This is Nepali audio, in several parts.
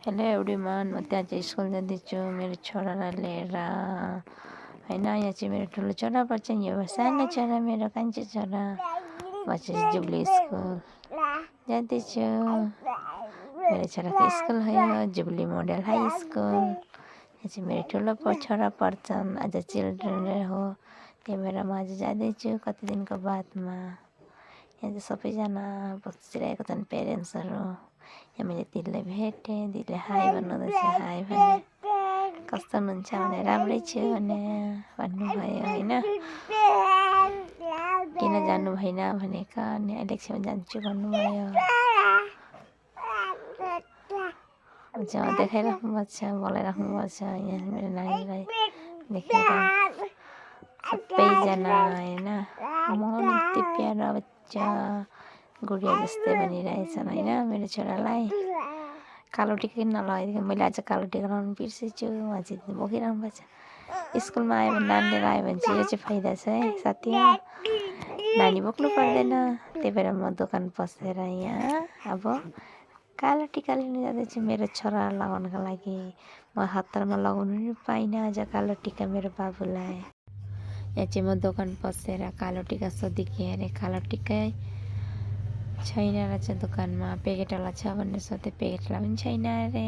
हेलो एभ्रिवान, म त्यहाँ चाहिँ स्कुल जाँदैछु मेरो छोरालाई लिएर होइन। यहाँ चाहिँ मेरो ठुलो छोरा पर्छ, यो सानो छोरा मेरो कान्छो छोरा। म चाहिँ जुब्ली स्कुल जाँदैछु। मेरो छोराको स्कुल हो जुब्ली मोडल हाई स्कुल। यहाँ चाहिँ मेरो ठुलो छोरा पढ्छन्, आज चिल्ड्रेन डे हो, त्यही भएर म आज जाँदैछु कति दिनको बादमा। यहाँ चाहिँ सबैजना बसिरहेको छन् पेरेन्ट्सहरू। यहाँ मैले दिदीलाई भेटेँ, दिदीले हाई भन्नुहुँदैछ, हाई भने कस्तो हुनुहुन्छ भने राम्रै छु भने भन्नुभयो होइन। किन जानु भएन भनेको, अनि इलेक्सनमा जान्छु भन्नुभयो। देखाइराख्नुपर्छ, बोलाइराख्नुपर्छ। यहाँ मेरो नानीलाई देखेर सबैजना होइन म निकै प्यारा बच्चा गुडिया जस्तै भनिरहेछन् होइन। मेरो छोरालाई कालो टिका किन नलगाइदिएको, मैले आज कालो टिका लगाउनु बिर्सेछु। उहाँ चाहिँ बोकिरहनुपर्छ। स्कुलमा आयो भने नानी लिएर आयो भने चाहिँ यो चाहिँ फाइदा छ है साथी, नानी बोक्नु पर्दैन। त्यही भएर म दोकान पसेर यहाँ अब कालो टिका लिनु जाँदैछु मेरो छोरा लगाउनको लागि। म हतारमा लगाउनु नि पाइनँ आज कालो टिका मेरो बाबुलाई। यहाँ चाहिँ म दोकान पसेर कालो टिका सोधेँ अरे कालो टिका छैन रहेछ दोकानमा, प्याकेटवाला छ भनेर सोधेँ, प्याकेटवाला पनि छैन अरे।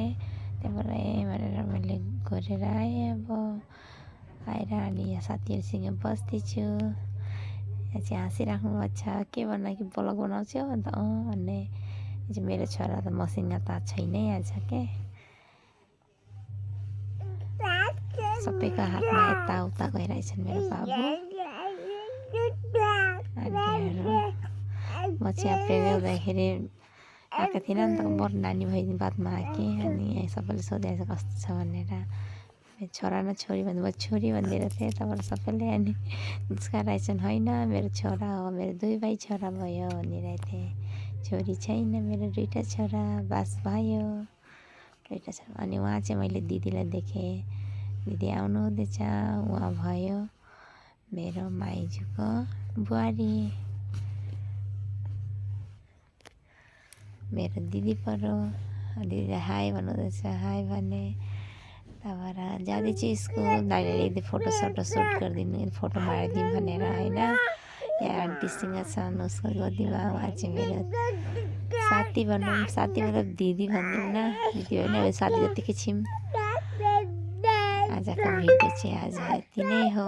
त्यहाँबाट भनेर मैले गरेर आएँ। अब आएर अनि यहाँ साथीहरूसँग बस्दैछु। यहाँ चाहिँ हाँसिराख्नु भएको छ, के भन्दा कि ब्लग बनाउँछौ अन्त भन्ने। चाहिँ मेरो छोरा त मसिना त छैन आज के, सबैको हातमा यताउता गइरहेछन् मेरो बाबु आन्टीहरू। म चाहिँ प्रेग्नेन्ट हुँदाखेरि आएको थिइनँ नि त, बरु नानी भइदिनु बादमा आएँ। अनि यहाँ सबैले सोधिरहेको छ कस्तो छ भनेर। छोरा न छोरी भन्दा म छोरी भनिदिएर थिएँ, तपाईँहरू सबैले अनि जिस्काइरहेछन्। होइन मेरो छोरा हो, मेरो 2 भाइ छोरा भयो भनिरहेको थिएँ। छोरी छैन, मेरो 2टा छोरा बास भयो, 2टा छोरा। अनि उहाँ चाहिँ मैले दिदीलाई देखेँ, दिदी आउनु हुँदैछ, उहाँ भयो मेरो माइजूको बुहारी, मेरो दिदी पऱ्यो। दिदीले हाई भन्नुहुँदैछ, हाई भने। त्यहाँबाट जाँदैछु स्कुल, दाइले फोटो सुट गरिदिनु, फोटो मारिदिउँ भनेर होइन। यहाँ आन्टीसँग छन्, उसको गोदीमा। उहाँ चाहिँ मेरो साथी भनौँ, साथी मतलब दिदी भनिदिउँ न, दिदी होइन साथी जतिकै छौँ। आजको भिडियो चाहिँ आज यति नै हो।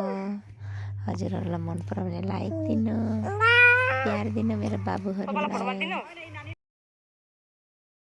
हजुरहरूलाई मन परायो भने लाइक दिनु, प्यार दिनु मेरो बाबुहरूलाई।